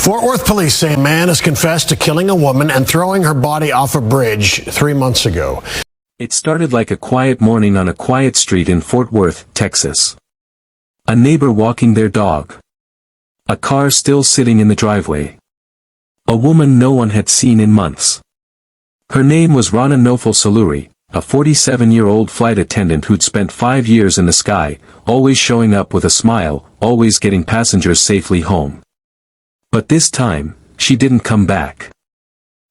Fort Worth police say a man has confessed to killing a woman and throwing her body off a bridge 3 months ago. It started like a quiet morning on a quiet street in Fort Worth, Texas. A neighbor walking their dog. A car still sitting in the driveway. A woman no one had seen in months. Her name was Rana Nofal Saluri, a 47-year-old flight attendant who'd spent 5 years in the sky, always showing up with a smile, always getting passengers safely home. But this time, she didn't come back.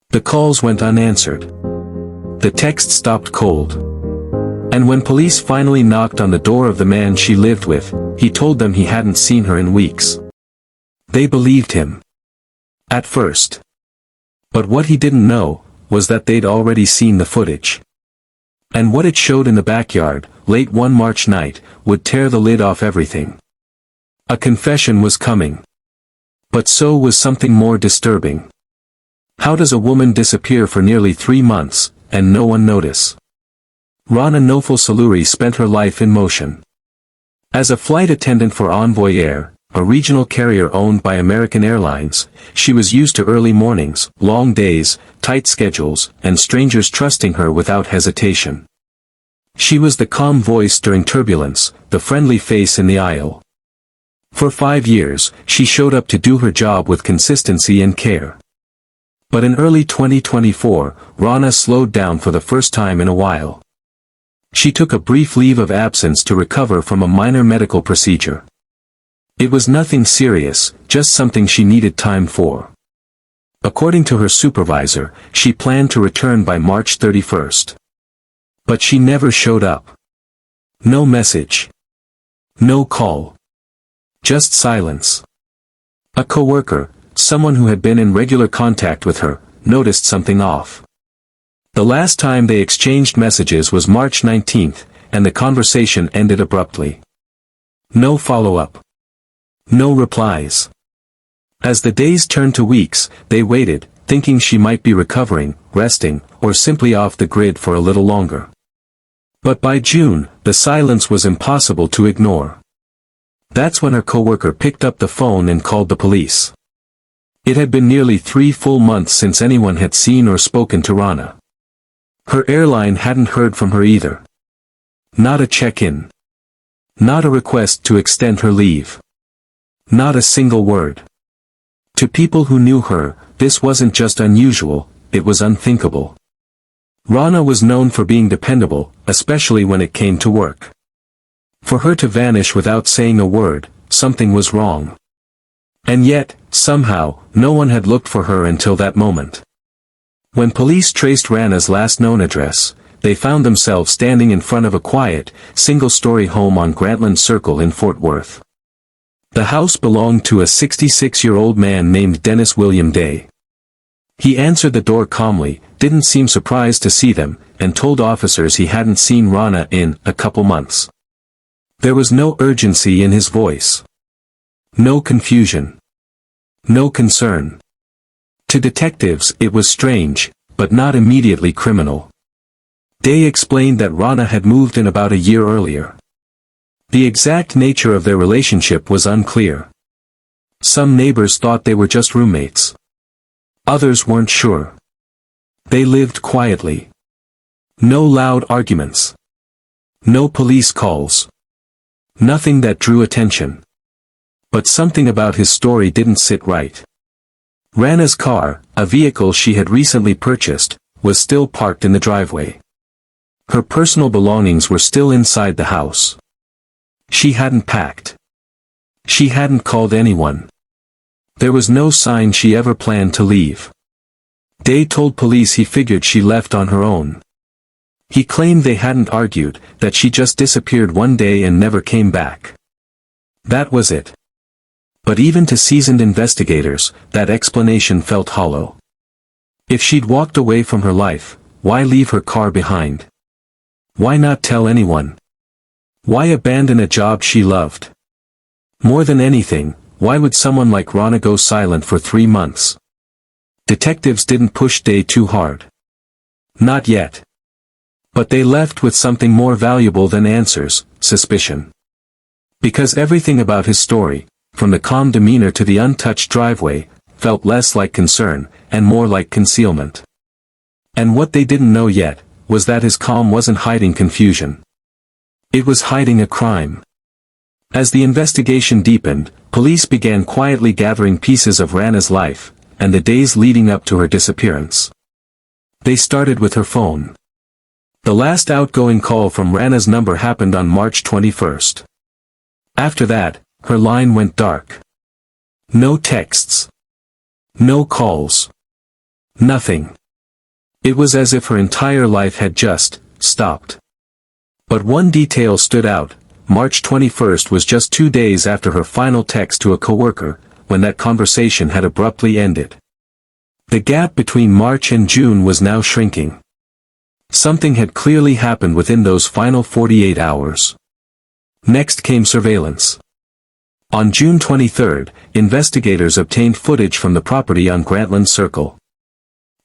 The calls went unanswered. The text stopped cold. And when police finally knocked on the door of the man she lived with, he told them he hadn't seen her in weeks. They believed him. At first. But what he didn't know, was that they'd already seen the footage. And what it showed in the backyard, late one March night, would tear the lid off everything. A confession was coming. But so was something more disturbing. How does a woman disappear for nearly 3 months, and no one notice? Rana Nofal Saluri spent her life in motion. As a flight attendant for Envoy Air, a regional carrier owned by American Airlines, she was used to early mornings, long days, tight schedules, and strangers trusting her without hesitation. She was the calm voice during turbulence, the friendly face in the aisle. For 5 years, she showed up to do her job with consistency and care. But in early 2024, Rana slowed down for the first time in a while. She took a brief leave of absence to recover from a minor medical procedure. It was nothing serious, just something she needed time for. According to her supervisor, she planned to return by March 31st. But she never showed up. No message. No call. Just silence. A coworker, someone who had been in regular contact with her, noticed something off. The last time they exchanged messages was March 19th, and the conversation ended abruptly. No follow-up. No replies. As the days turned to weeks, they waited, thinking she might be recovering, resting, or simply off the grid for a little longer. But by June, the silence was impossible to ignore. That's when her coworker picked up the phone and called the police. It had been nearly 3 full months since anyone had seen or spoken to Rana. Her airline hadn't heard from her either. Not a check-in. Not a request to extend her leave. Not a single word. To people who knew her, this wasn't just unusual, it was unthinkable. Rana was known for being dependable, especially when it came to work. For her to vanish without saying a word, something was wrong. And yet, somehow, no one had looked for her until that moment. When police traced Rana's last known address, they found themselves standing in front of a quiet, single-story home on Grantland Circle in Fort Worth. The house belonged to a 66-year-old man named Dennis William Day. He answered the door calmly, didn't seem surprised to see them, and told officers he hadn't seen Rana in a couple months. There was no urgency in his voice. No confusion. No concern. To detectives it was strange, but not immediately criminal. Day explained that Rana had moved in about a year earlier. The exact nature of their relationship was unclear. Some neighbors thought they were just roommates. Others weren't sure. They lived quietly. No loud arguments. No police calls. Nothing that drew attention. But something about his story didn't sit right. Rana's car, a vehicle she had recently purchased, was still parked in the driveway. Her personal belongings were still inside the house. She hadn't packed. She hadn't called anyone. There was no sign she ever planned to leave. Day told police he figured she left on her own. He claimed they hadn't argued, that she just disappeared one day and never came back. That was it. But even to seasoned investigators, that explanation felt hollow. If she'd walked away from her life, why leave her car behind? Why not tell anyone? Why abandon a job she loved? More than anything, why would someone like Rana go silent for 3 months? Detectives didn't push Day too hard. Not yet. But they left with something more valuable than answers, suspicion. Because everything about his story, from the calm demeanor to the untouched driveway, felt less like concern, and more like concealment. And what they didn't know yet, was that his calm wasn't hiding confusion. It was hiding a crime. As the investigation deepened, police began quietly gathering pieces of Rana's life, and the days leading up to her disappearance. They started with her phone. The last outgoing call from Rana's number happened on March 21st. After that, her line went dark. No texts. No calls. Nothing. It was as if her entire life had just stopped. But one detail stood out. March 21st was just 2 days after her final text to a coworker, when that conversation had abruptly ended. The gap between March and June was now shrinking. Something had clearly happened within those final 48 hours. Next came surveillance. On June 23, investigators obtained footage from the property on Grantland Circle.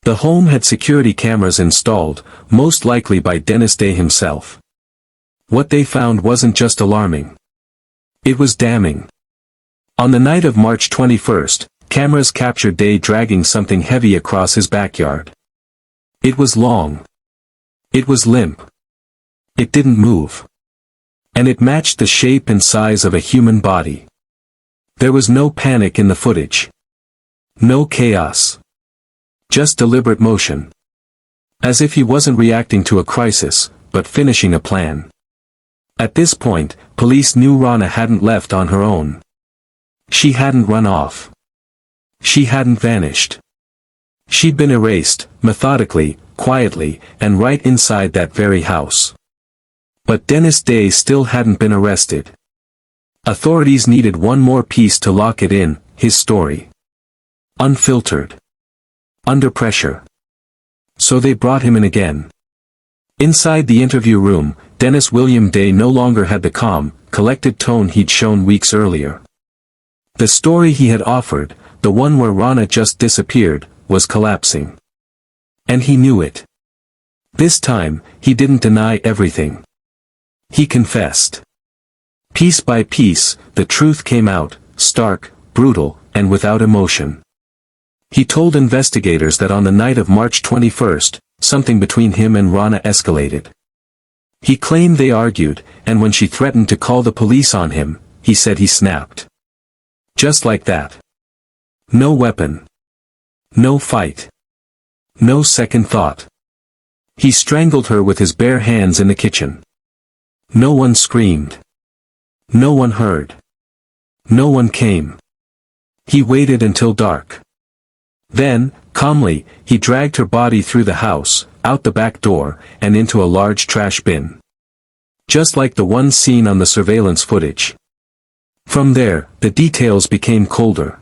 The home had security cameras installed, most likely by Dennis Day himself. What they found wasn't just alarming. It was damning. On the night of March 21, cameras captured Day dragging something heavy across his backyard. It was long. It was limp. It didn't move. And it matched the shape and size of a human body. There was no panic in the footage. No chaos. Just deliberate motion. As if he wasn't reacting to a crisis, but finishing a plan. At this point, police knew Rana hadn't left on her own. She hadn't run off. She hadn't vanished. She'd been erased, methodically, quietly, and right inside that very house. But Dennis Day still hadn't been arrested. Authorities needed one more piece to lock it in, his story. Unfiltered. Under pressure. So they brought him in again. Inside the interview room, Dennis William Day no longer had the calm, collected tone he'd shown weeks earlier. The story he had offered, the one where Rana just disappeared, was collapsing. And he knew it. This time, he didn't deny everything. He confessed. Piece by piece, the truth came out, stark, brutal, and without emotion. He told investigators that on the night of March 21, something between him and Rana escalated. He claimed they argued, and when she threatened to call the police on him, he said he snapped. Just like that. No weapon. No fight. No second thought. He strangled her with his bare hands in the kitchen. No one screamed. No one heard. No one came. He waited until dark. Then, calmly, he dragged her body through the house, out the back door, and into a large trash bin. Just like the one seen on the surveillance footage. From there, the details became colder.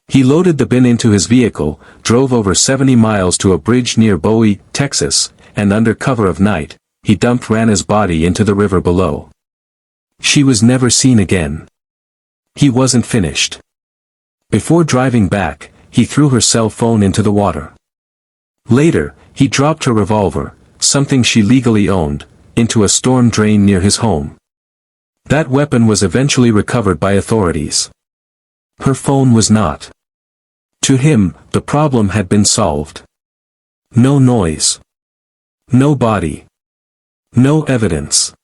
He loaded the bin into his vehicle, drove over 70 miles to a bridge near Bowie, Texas, and under cover of night, he dumped Rana's body into the river below. She was never seen again. He wasn't finished. Before driving back, he threw her cell phone into the water. Later, he dropped her revolver, something she legally owned, into a storm drain near his home. That weapon was eventually recovered by authorities. Her phone was not. To him, the problem had been solved. No noise. No body. No evidence.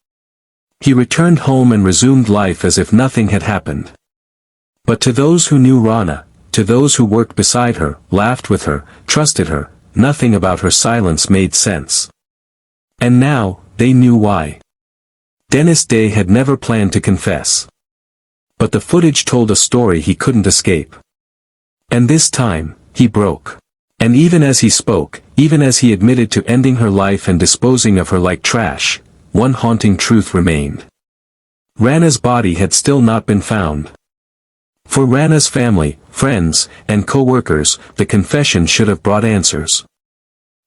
He returned home and resumed life as if nothing had happened. But to those who knew Rana, to those who worked beside her, laughed with her, trusted her, nothing about her silence made sense. And now, they knew why. Dennis Day had never planned to confess. But the footage told a story he couldn't escape. And this time, he broke. And even as he spoke, even as he admitted to ending her life and disposing of her like trash, one haunting truth remained. Rana's body had still not been found. For Rana's family, friends, and co-workers, the confession should have brought answers.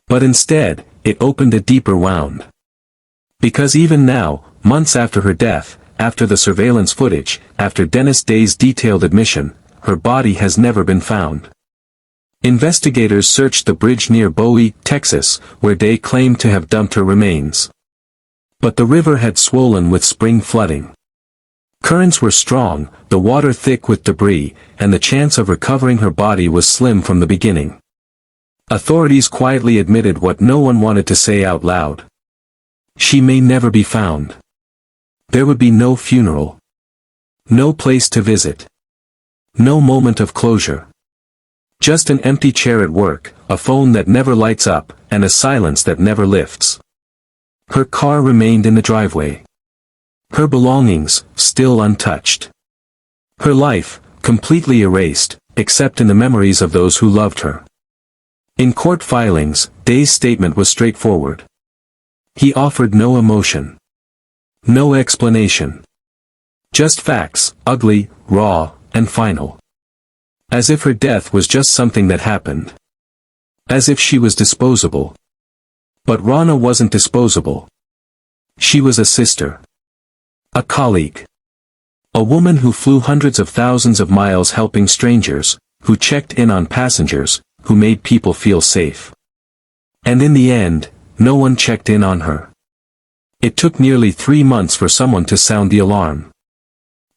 But instead, it opened a deeper wound. Because even now, months after her death, after the surveillance footage, after Dennis Day's detailed admission, her body has never been found. Investigators searched the bridge near Bowie, Texas, where Day claimed to have dumped her remains. But the river had swollen with spring flooding. Currents were strong, the water thick with debris, and the chance of recovering her body was slim from the beginning. Authorities quietly admitted what no one wanted to say out loud. She may never be found. There would be no funeral. No place to visit. No moment of closure. Just an empty chair at work, a phone that never lights up, and a silence that never lifts. Her car remained in the driveway. Her belongings, still untouched. Her life, completely erased, except in the memories of those who loved her. In court filings, Day's statement was straightforward. He offered no emotion. No explanation. Just facts, ugly, raw, and final. As if her death was just something that happened. As if she was disposable. But Rana wasn't disposable. She was a sister. A colleague. A woman who flew hundreds of thousands of miles helping strangers, who checked in on passengers, who made people feel safe. And in the end, no one checked in on her. It took nearly 3 months for someone to sound the alarm.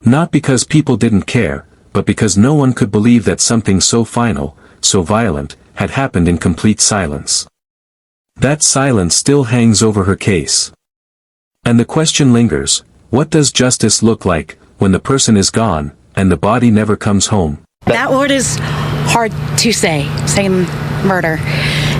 Not because people didn't care, but because no one could believe that something so final, so violent, had happened in complete silence. That silence still hangs over her case. And the question lingers, what does justice look like, when the person is gone, and the body never comes home? That word is hard to say, saying murder.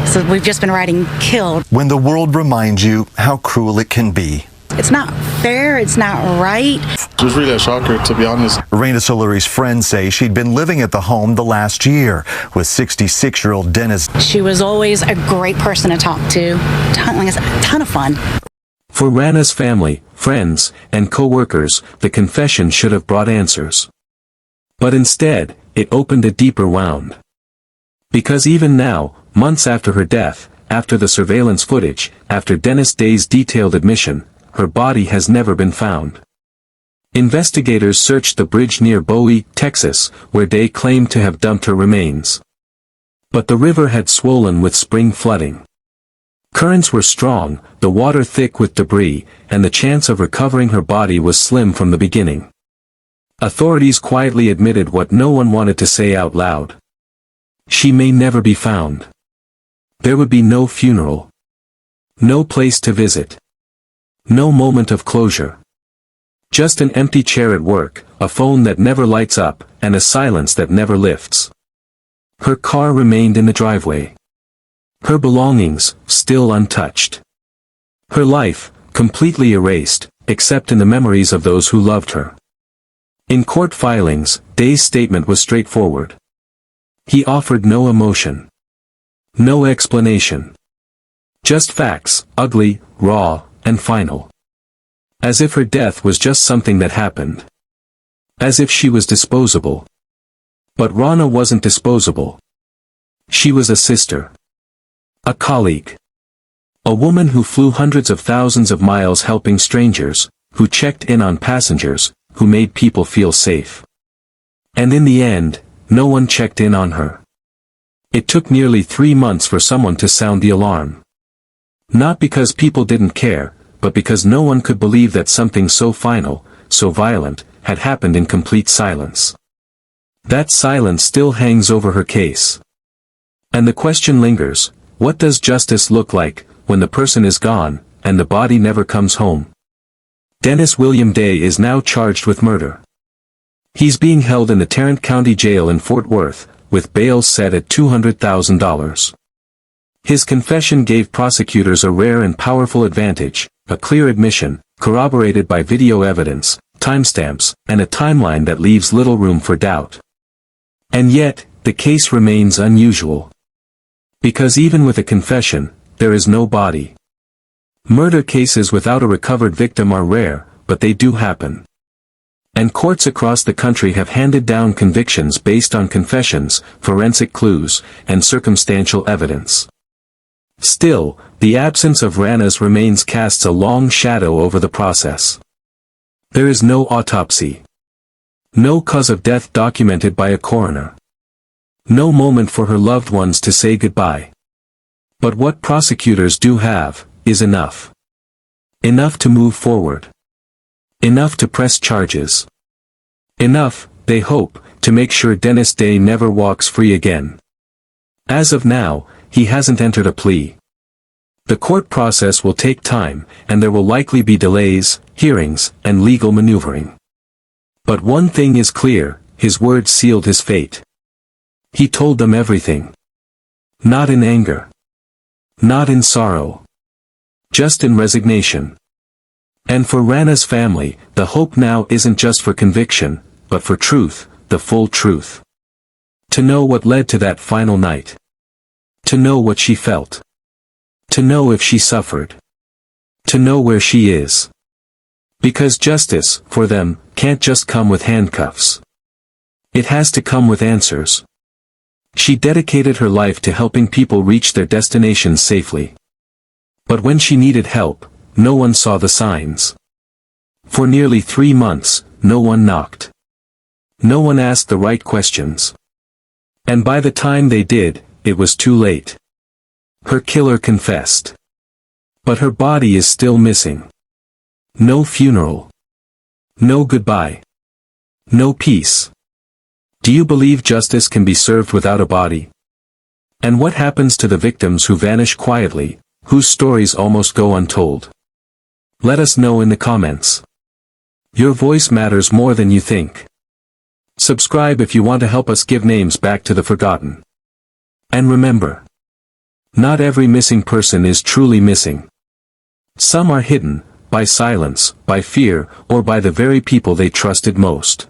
So we've just been writing killed. When the world reminds you how cruel it can be. It's not fair, it's not right. It was really a shocker, to be honest. Raina Soluri's friends say she'd been living at the home the last year with 66-year-old Dennis. She was always a great person to talk to. A ton of fun. For Rana's family, friends, and co-workers, the confession should have brought answers. But instead, it opened a deeper wound. Because even now, months after her death, after the surveillance footage, after Dennis Day's detailed admission, her body has never been found. Investigators searched the bridge near Bowie, Texas, where Day claimed to have dumped her remains. But the river had swollen with spring flooding. Currents were strong, the water thick with debris, and the chance of recovering her body was slim from the beginning. Authorities quietly admitted what no one wanted to say out loud. She may never be found. There would be no funeral. No place to visit. No moment of closure. Just an empty chair at work, a phone that never lights up, and a silence that never lifts. Her car remained in the driveway. Her belongings, still untouched. Her life, completely erased, except in the memories of those who loved her. In court filings, Day's statement was straightforward. He offered no emotion. No explanation. Just facts, ugly, raw, and final. As if her death was just something that happened. As if she was disposable. But Rana wasn't disposable. She was a sister. A colleague. A woman who flew hundreds of thousands of miles helping strangers, who checked in on passengers, who made people feel safe. And in the end, no one checked in on her. It took nearly 3 months for someone to sound the alarm. Not because people didn't care, but because no one could believe that something so final, so violent, had happened in complete silence. That silence still hangs over her case. And the question lingers, what does justice look like, when the person is gone, and the body never comes home? Dennis William Day is now charged with murder. He's being held in the Tarrant County Jail in Fort Worth, with bail set at $200,000. His confession gave prosecutors a rare and powerful advantage, a clear admission, corroborated by video evidence, timestamps, and a timeline that leaves little room for doubt. And yet, the case remains unusual. Because even with a confession, there is no body. Murder cases without a recovered victim are rare, but they do happen. And courts across the country have handed down convictions based on confessions, forensic clues, and circumstantial evidence. Still, the absence of Rana's remains casts a long shadow over the process. There is no autopsy. No cause of death documented by a coroner. No moment for her loved ones to say goodbye. But what prosecutors do have, is enough. Enough to move forward. Enough to press charges. Enough, they hope, to make sure Dennis Day never walks free again. As of now, he hasn't entered a plea. The court process will take time, and there will likely be delays, hearings, and legal maneuvering. But one thing is clear, his words sealed his fate. He told them everything. Not in anger. Not in sorrow. Just in resignation. And for Rana's family, the hope now isn't just for conviction, but for truth, the full truth. To know what led to that final night. To know what she felt. To know if she suffered. To know where she is. Because justice, for them, can't just come with handcuffs. It has to come with answers. She dedicated her life to helping people reach their destinations safely. But when she needed help, no one saw the signs. For nearly 3 months, no one knocked. No one asked the right questions. And by the time they did, it was too late. Her killer confessed. But her body is still missing. No funeral. No goodbye. No peace. Do you believe justice can be served without a body? And what happens to the victims who vanish quietly, whose stories almost go untold? Let us know in the comments. Your voice matters more than you think. Subscribe if you want to help us give names back to the forgotten. And remember, not every missing person is truly missing. Some are hidden, by silence, by fear, or by the very people they trusted most.